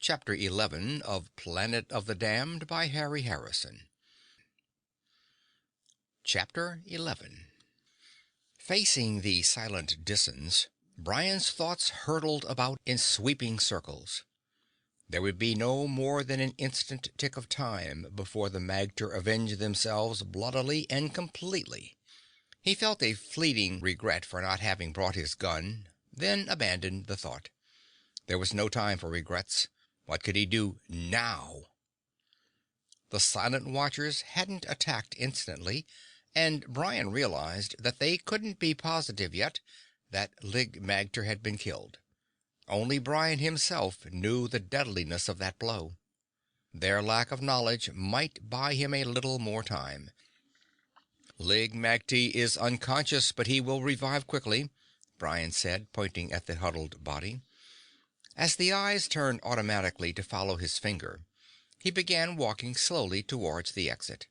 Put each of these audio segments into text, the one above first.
Chapter 11 of Planet of the Damned by Harry Harrison. Chapter 11. Facing the silent Disans, Brion's thoughts hurtled about in sweeping circles. There would be no more than an instant tick of time before the Magter avenged themselves bloodily and completely. He felt a fleeting regret for not having brought his gun, then abandoned the thought. There was no time for regrets. What could he do now? The silent watchers hadn't attacked instantly, and Brion realized that they couldn't be positive yet that Lig Magter had been killed. Only Brion himself knew the deadliness of that blow. Their lack of knowledge might buy him a little more time. "Lig Magte is unconscious, but he will revive quickly," Brion said, pointing at the huddled body. As the eyes turned automatically to follow his finger, he began walking slowly towards the exit.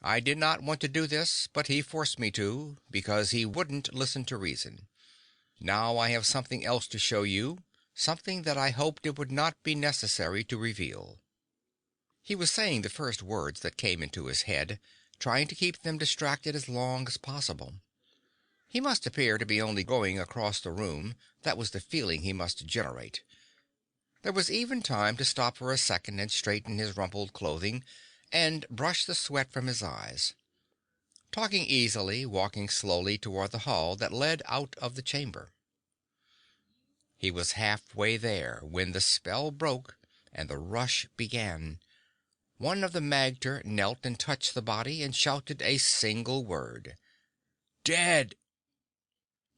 "I did not want to do this, but he forced me to, because he wouldn't listen to reason. Now I have something else to show you, something that I hoped it would not be necessary to reveal." He was saying the first words that came into his head, trying to keep them distracted as long as possible. He must appear to be only going across the room, that was the feeling he must generate. There was even time to stop for a second and straighten his rumpled clothing, and brush the sweat from his eyes. Talking easily, walking slowly toward the hall that led out of the chamber. He was halfway there when the spell broke and the rush began. One of the Magter knelt and touched the body and shouted a single word. "Dead!"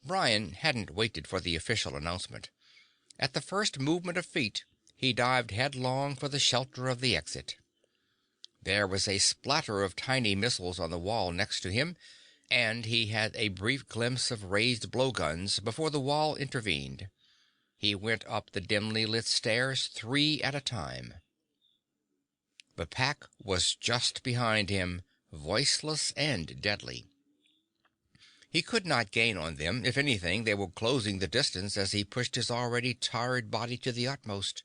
Brion hadn't waited for the official announcement. At the first movement of feet, he dived headlong for the shelter of the exit. There was a splatter of tiny missiles on the wall next to him, and he had a brief glimpse of raised blowguns before the wall intervened. He went up the dimly lit stairs 3 at a time. The pack was just behind him, voiceless and deadly. He could not gain on them. If anything, they were closing the distance as he pushed his already tired body to the utmost.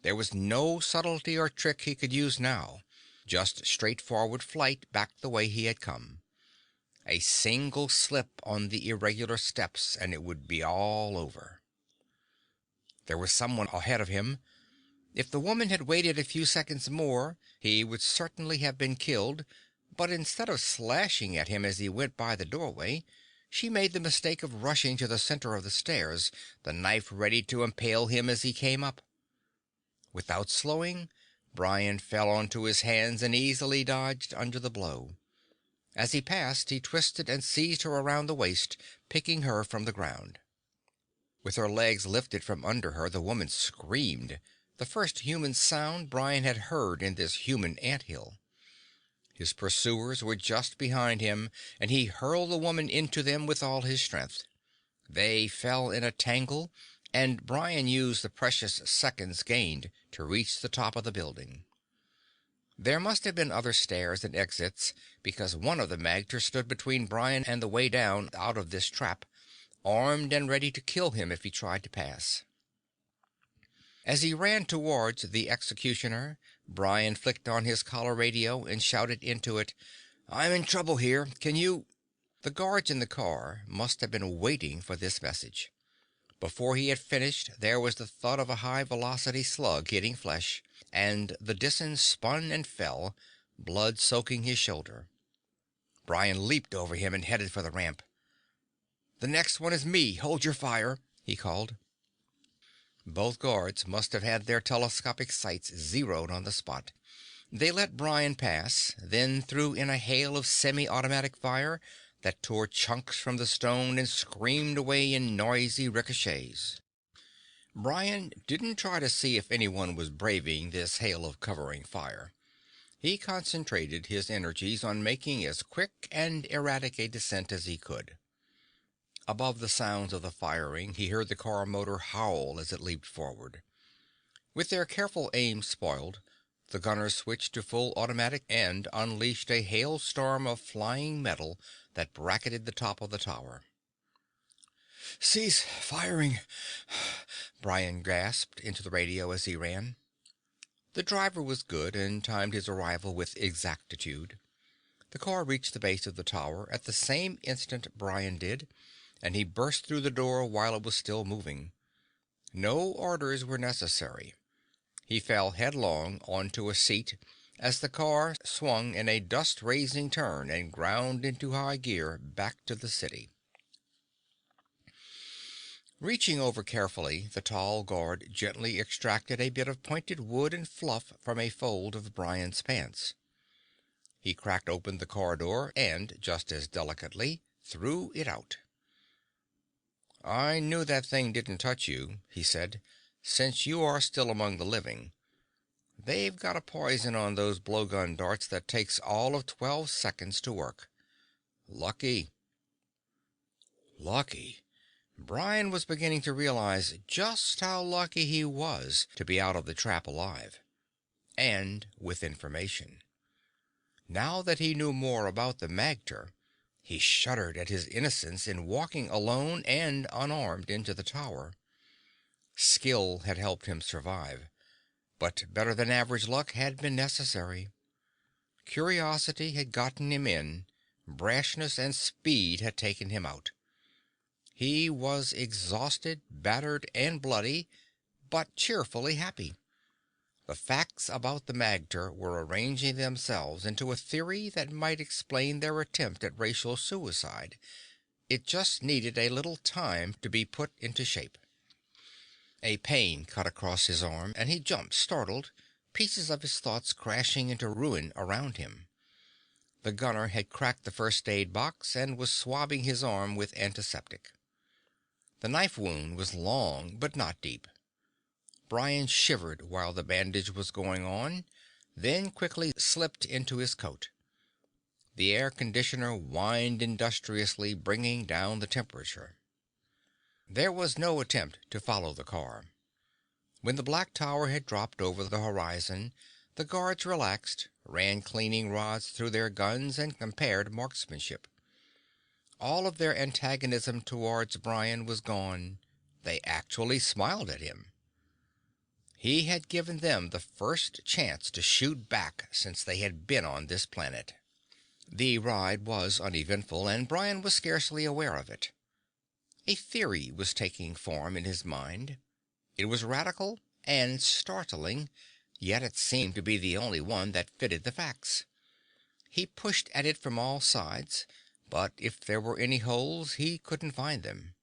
There was no subtlety or trick he could use now, just straightforward flight back the way he had come. A single slip on the irregular steps and it would be all over. There was someone ahead of him. If the woman had waited a few seconds more, he would certainly have been killed, but instead of slashing at him as he went by the doorway, she made the mistake of rushing to the center of the stairs, the knife ready to impale him as he came up. Without slowing, Brion fell onto his hands and easily dodged under the blow. As he passed, he twisted and seized her around the waist, picking her from the ground. With her legs lifted from under her, the woman screamed, the first human sound Brion had heard in this human anthill. His pursuers were just behind him, and he hurled the woman into them with all his strength. They fell in a tangle, and Brion used the precious seconds gained to reach the top of the building. There must have been other stairs and exits, because one of the Magter stood between Brion and the way down out of this trap, armed and ready to kill him if he tried to pass. As he ran towards the executioner, Brion flicked on his collar radio and shouted into it, "I'm in trouble here. Can you—" The guards in the car must have been waiting for this message. Before he had finished, there was the thud of a high-velocity slug hitting flesh, and the Disan spun and fell, blood soaking his shoulder. Brion leaped over him and headed for the ramp. "The next one is me. Hold your fire," he called. Both guards must have had their telescopic sights zeroed on the spot. They let Brion pass, then threw in a hail of semi-automatic fire that tore chunks from the stone and screamed away in noisy ricochets. Brion didn't try to see if anyone was braving this hail of covering fire. He concentrated his energies on making as quick and erratic a descent as he could. Above the sounds of the firing, he heard the car motor howl as it leaped forward. With their careful aim spoiled, the gunners switched to full automatic and unleashed a hailstorm of flying metal that bracketed the top of the tower. Cease firing, Brion gasped into the radio as he ran. The driver was good and timed his arrival with exactitude. The car reached the base of the tower at the same instant Brion did, and he burst through the door while it was still moving. No orders were necessary. He fell headlong onto a seat as the car swung in a dust-raising turn and ground into high gear back to the city. Reaching over carefully, the tall guard gently extracted a bit of pointed wood and fluff from a fold of Brion's pants. He cracked open the car door and, just as delicately, threw it out. "I knew that thing didn't touch you," he said, "since you are still among the living. They've got a poison on those blowgun darts that takes all of 12 seconds to work. Lucky." Lucky. Brion was beginning to realize just how lucky he was to be out of the trap alive. And with information. Now that he knew more about the Magter, he shuddered at his innocence in walking alone and unarmed into the tower. Skill had helped him survive, but better than average luck had been necessary. Curiosity had gotten him in, brashness and speed had taken him out. He was exhausted, battered, and bloody, but cheerfully happy. The facts about the Magter were arranging themselves into a theory that might explain their attempt at racial suicide. It just needed a little time to be put into shape. A pain cut across his arm, and he jumped, startled, pieces of his thoughts crashing into ruin around him. The gunner had cracked the first aid box and was swabbing his arm with antiseptic. The knife wound was long, but not deep. Brion shivered while the bandage was going on, then quickly slipped into his coat. The air conditioner whined industriously, bringing down the temperature. There was no attempt to follow the car. When the black tower had dropped over the horizon, the guards relaxed, ran cleaning rods through their guns, and compared marksmanship. All of their antagonism towards Brion was gone. They actually smiled at him. He had given them the first chance to shoot back since they had been on this planet. The ride was uneventful, and Brion was scarcely aware of it. A theory was taking form in his mind. It was radical and startling, yet it seemed to be the only one that fitted the facts. He pushed at it from all sides, but if there were any holes, he couldn't find them.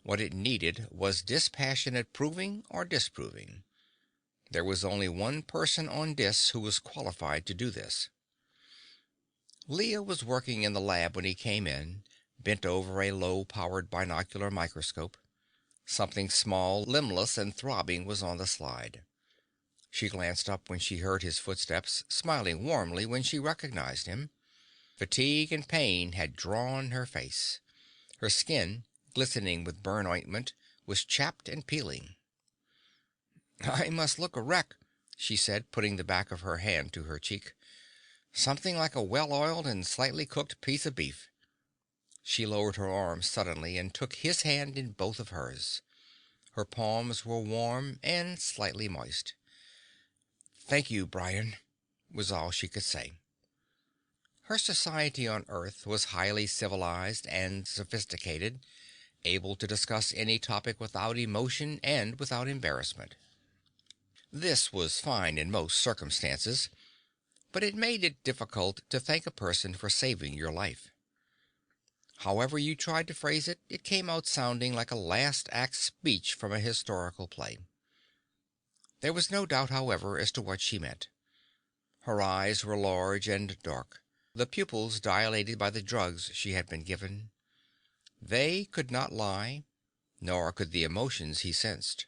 What it needed was dispassionate proving or disproving. There was only one person on Dis who was qualified to do this. Leah was working in the lab when he came in, bent over a low-powered binocular microscope. Something small, limbless, and throbbing was on the slide. She glanced up when she heard his footsteps, smiling warmly when she recognized him. Fatigue and pain had drawn her face. Her skin, glistening with burn ointment, was chapped and peeling. "I must look a wreck," she said, putting the back of her hand to her cheek. "Something like a well-oiled and slightly cooked piece of beef." She lowered her arm suddenly and took his hand in both of hers. Her palms were warm and slightly moist. "Thank you, Brion," was all she could say. Her society on Earth was highly civilized and sophisticated, able to discuss any topic without emotion and without embarrassment. This was fine in most circumstances, but it made it difficult to thank a person for saving your life. However you tried to phrase it, it came out sounding like a last act speech from a historical play. There was no doubt, however, as to what she meant. Her eyes were large and dark, the pupils dilated by the drugs she had been given. They could not lie, nor could the emotions he sensed.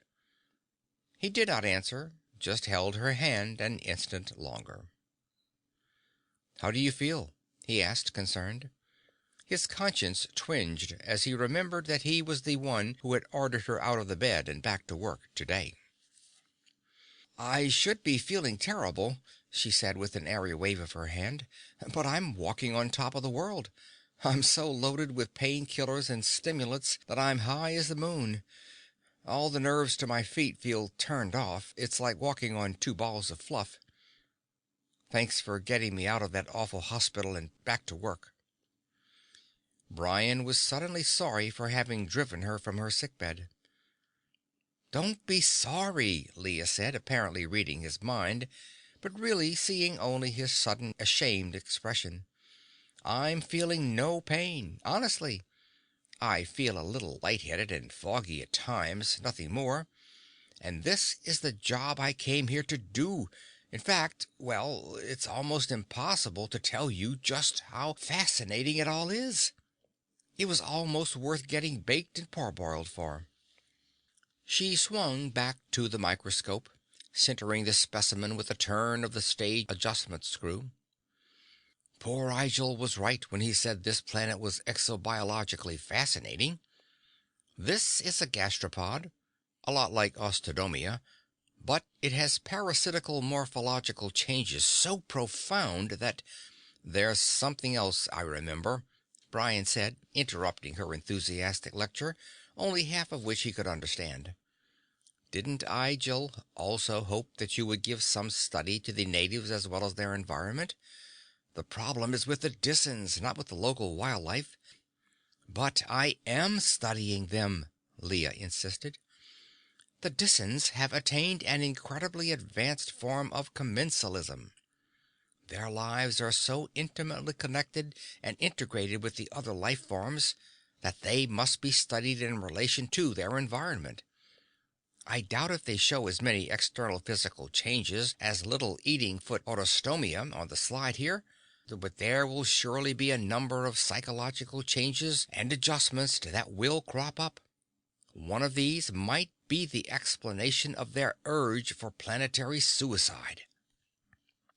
He did not answer, just held her hand an instant longer. "How do you feel?" he asked, concerned. His conscience twinged as he remembered that he was the one who had ordered her out of the bed and back to work today. "I should be feeling terrible," she said with an airy wave of her hand, "but I'm walking on top of the world. I'm so loaded with painkillers and stimulants that I'm high as the moon. All the nerves to my feet feel turned off. It's like walking on two balls of fluff. Thanks for getting me out of that awful hospital and back to work." Brion was suddenly sorry for having driven her from her sickbed. "Don't be sorry," Leah said, apparently reading his mind, but really seeing only his sudden ashamed expression. "I'm feeling no pain, honestly. I feel a little lightheaded and foggy at times, nothing more. And this is the job I came here to do. In fact, well, it's almost impossible to tell you just how fascinating it all is. It was almost worth getting baked and parboiled for." She swung back to the microscope, centering the specimen with a turn of the stage adjustment screw. "Poor Igel was right when he said this planet was exobiologically fascinating. This is a gastropod, a lot like Ostodomia, but it has parasitical morphological changes so profound that—" "There's something else I remember," Brion said, interrupting her enthusiastic lecture, only half of which he could understand. "Didn't Igel also hope that you would give some study to the natives as well as their environment? The problem is with the Disans, not with the local wildlife." "But I am studying them," Leah insisted. "The Disans have attained an incredibly advanced form of commensalism. Their lives are so intimately connected and integrated with the other life forms that they must be studied in relation to their environment. I doubt if they show as many external physical changes as little eating foot autostomia on the slide here, but there will surely be a number of psychological changes and adjustments that will crop up. One of these might be the explanation of their urge for planetary suicide."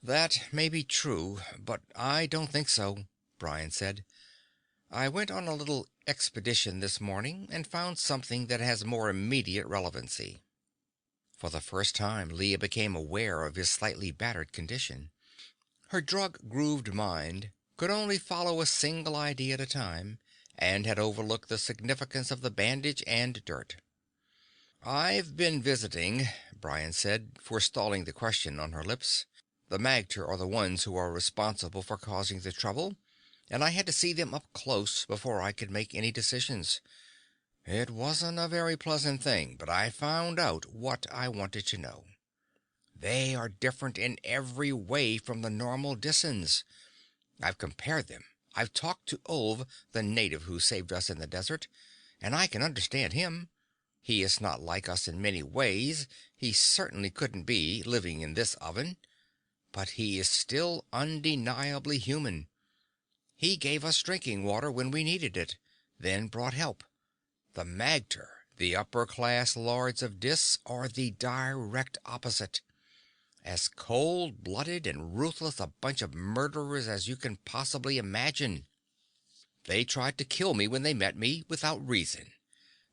"That may be true, but I don't think so," Brion said. "I went on a little expedition this morning and found something that has more immediate relevancy." For the first time, Leah became aware of his slightly battered condition. Her drug-grooved mind could only follow a single idea at a time, and had overlooked the significance of the bandage and dirt. "I've been visiting," Brion said, forestalling the question on her lips. "The Magter are the ones who are responsible for causing the trouble, and I had to see them up close before I could make any decisions. It wasn't a very pleasant thing, but I found out what I wanted to know. They are different in every way from the normal Disans. I've compared them. I've talked to Ulv, the native who saved us in the desert, and I can understand him. He is not like us in many ways. He certainly couldn't be, living in this oven. But he is still undeniably human. He gave us drinking water when we needed it, then brought help. The Magter, the upper-class lords of Dis, are the direct opposite. As cold-blooded and ruthless a bunch of murderers as you can possibly imagine. They tried to kill me when they met me, without reason.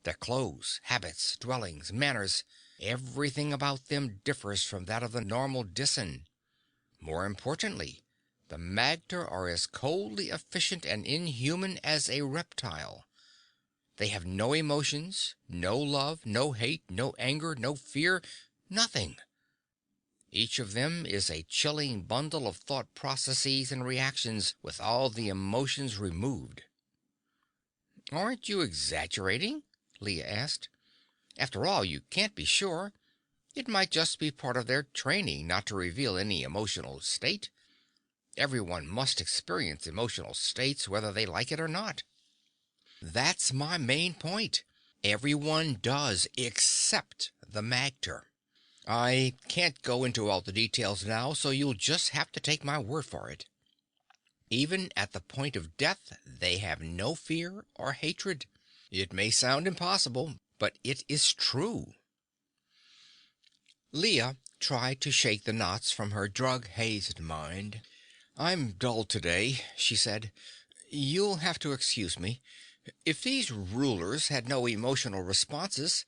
Their clothes, habits, dwellings, manners, everything about them differs from that of the normal Disan. More importantly, the Magter are as coldly efficient and inhuman as a reptile. They have no emotions, no love, no hate, no anger, no fear, nothing. Each of them is a chilling bundle of thought processes and reactions, with all the emotions removed." "Aren't you exaggerating?" Leah asked. "After all, you can't be sure. It might just be part of their training not to reveal any emotional state. Everyone must experience emotional states, whether they like it or not." "That's my main point. Everyone does, except the Magter. I can't go into all the details now, so you'll just have to take my word for it. Even at the point of death, they have no fear or hatred. It may sound impossible, but it is true." Leah tried to shake the knots from her drug-hazed mind. "I'm dull today," she said. "You'll have to excuse me. If these rulers had no emotional responses,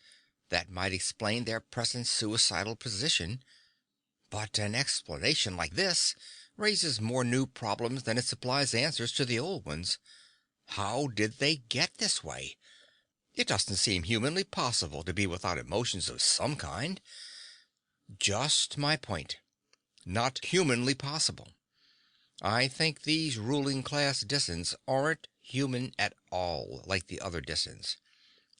that might explain their present suicidal position. But an explanation like this raises more new problems than it supplies answers to the old ones. How did they get this way? It doesn't seem humanly possible to be without emotions of some kind. Just my point. Not humanly possible. I think these ruling class Dissens aren't human at all, like the other Dissens.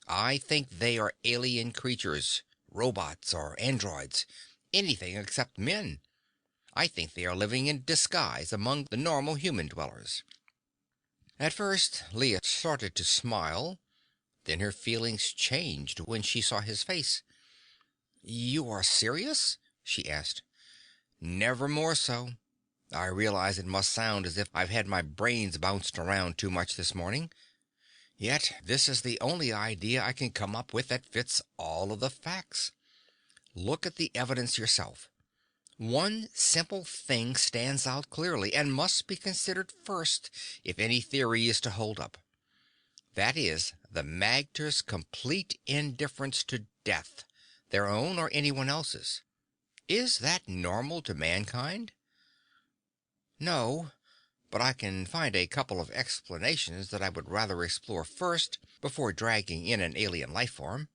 I think they are alien creatures, robots or androids, anything except men. I think they are living in disguise among the normal human dwellers. At first, Leah started to smile, then her feelings changed when she saw his face. "You are serious?" she asked. "Never more so. I realize it must sound as if I've had my brains bounced around too much this morning. Yet this is the only idea I can come up with that fits all of the facts. Look at the evidence yourself. One simple thing stands out clearly and must be considered first if any theory is to hold up. That is the Magter's complete indifference to death, their own or anyone else's. Is that normal to mankind? No, but I can find a couple of explanations that I would rather explore first before dragging in an alien life form.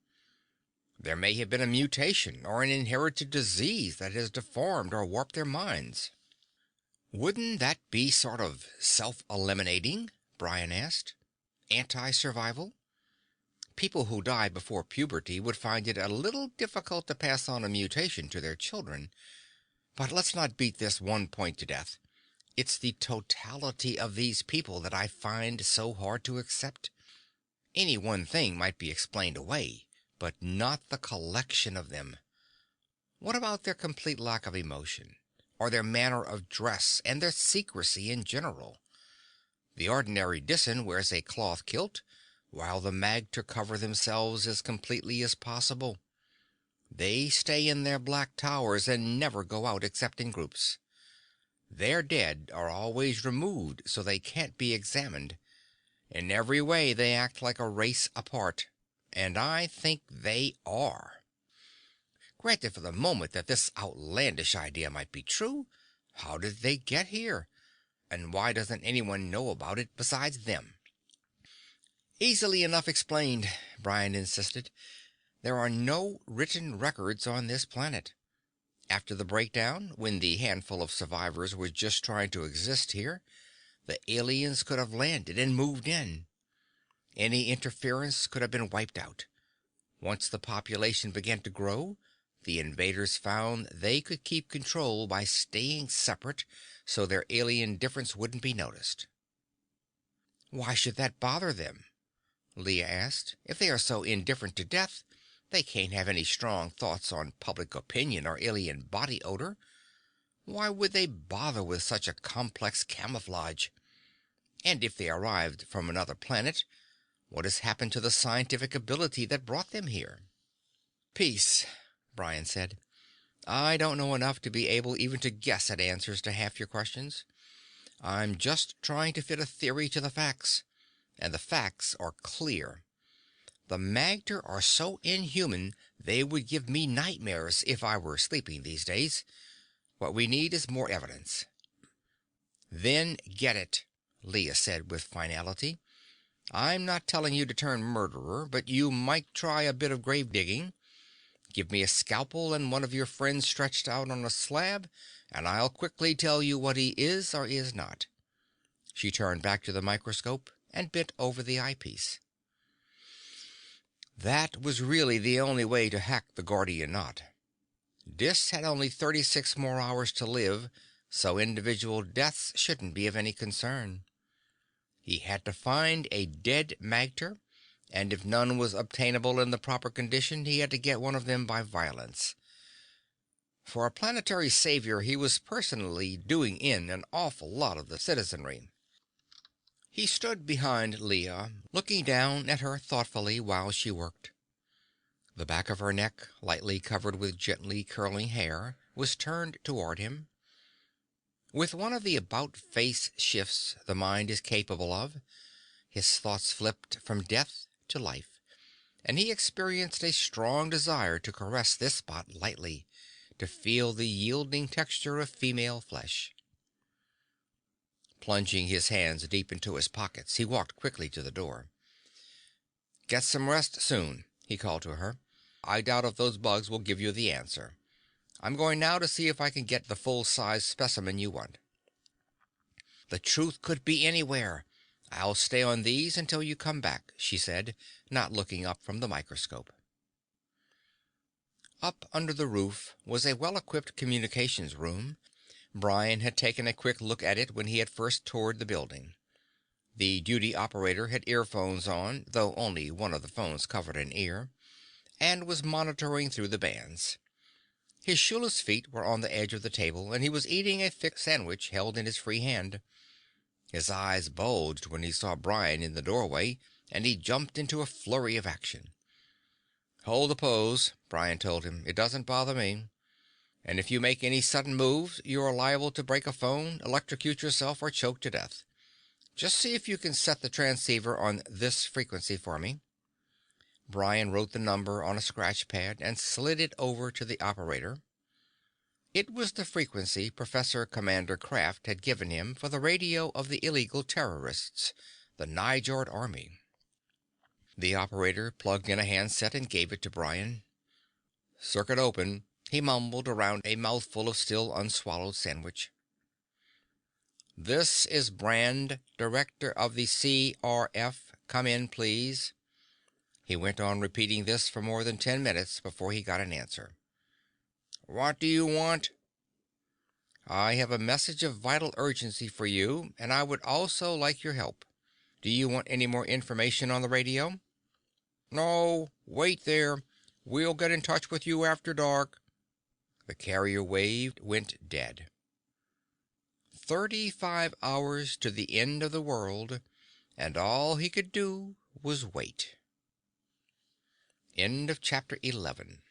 There may have been a mutation or an inherited disease that has deformed or warped their minds. Wouldn't that be sort of self-eliminating? Brion asked. Anti-survival? People who die before puberty would find it a little difficult to pass on a mutation to their children. But let's not beat this one point to death. It's the totality of these people that I find so hard to accept. Any one thing might be explained away, but not the collection of them. What about their complete lack of emotion, or their manner of dress, and their secrecy in general? The ordinary Dissen wears a cloth kilt, while the Magter cover themselves as completely as possible. They stay in their black towers and never go out except in groups. Their dead are always removed so they can't be examined. In every way they act like a race apart, and I think they are. Granted for the moment that this outlandish idea might be true, how did they get here? And why doesn't anyone know about it besides them? Easily enough explained, Brion insisted. There are no written records on this planet. After the breakdown, when the handful of survivors were just trying to exist here, the aliens could have landed and moved in. Any interference could have been wiped out. Once the population began to grow, the invaders found they could keep control by staying separate so their alien difference wouldn't be noticed. Why should that bother them? Leah asked. If they are so indifferent to death, they can't have any strong thoughts on public opinion or alien body odor. Why would they bother with such a complex camouflage? And if they arrived from another planet, what has happened to the scientific ability that brought them here? Peace, Brion said. I don't know enough to be able even to guess at answers to half your questions. I'm just trying to fit a theory to the facts. And the facts are clear. The Magter are so inhuman they would give me nightmares if I were sleeping these days. What we need is more evidence. Then get it, Leah said with finality. I'm not telling you to turn murderer, but you might try a bit of grave digging. Give me a scalpel and one of your friends stretched out on a slab, and I'll quickly tell you what he is or is not. She turned back to the microscope and bent over the eyepiece. That was really the only way to hack the Gordian knot. Dis had only 36 more hours to live, so individual deaths shouldn't be of any concern. He had to find a dead Magter, and if none was obtainable in the proper condition, he had to get one of them by violence. For a planetary savior, he was personally doing in an awful lot of the citizenry. He stood behind Leah, looking down at her thoughtfully while she worked. The back of her neck, lightly covered with gently curling hair, was turned toward him. With one of the about-face shifts the mind is capable of, his thoughts flipped from death to life, and he experienced a strong desire to caress this spot lightly, to feel the yielding texture of female flesh. Plunging his hands deep into his pockets, he walked quickly to the door. "Get some rest soon," he called to her. "I doubt if those bugs will give you the answer. I'm going now to see if I can get the full-size specimen you want." "The truth could be anywhere. I'll stay on these until you come back," she said, not looking up from the microscope. Up under the roof was a well-equipped communications room. Brion had taken a quick look at it when he had first toured the building. The duty operator had earphones on, though only one of the phones covered an ear, and was monitoring through the bands. His shoeless feet were on the edge of the table, and he was eating a thick sandwich held in his free hand. His eyes bulged when he saw Brion in the doorway, and he jumped into a flurry of action. "Hold the pose," Brion told him. "It doesn't bother me. And if you make any sudden moves, you are liable to break a phone, electrocute yourself, or choke to death. Just see if you can set the transceiver on this frequency for me." Brion wrote the number on a scratch pad and slid it over to the operator. It was the frequency Professor Commander Kraft had given him for the radio of the illegal terrorists, the Nyjord army. The operator plugged in a handset and gave it to Brion. "Circuit open," he mumbled around a mouthful of still unswallowed sandwich. "This is Brandd, director of the CRF. Come in, please." He went on repeating this for more than 10 minutes before he got an answer. "What do you want?" "I have a message of vital urgency for you, and I would also like your help. Do you want any more information on the radio?" "No, wait there. We'll get in touch with you after dark." The carrier wave went dead. 35 hours to the end of the world, and all he could do was wait. End of chapter 11.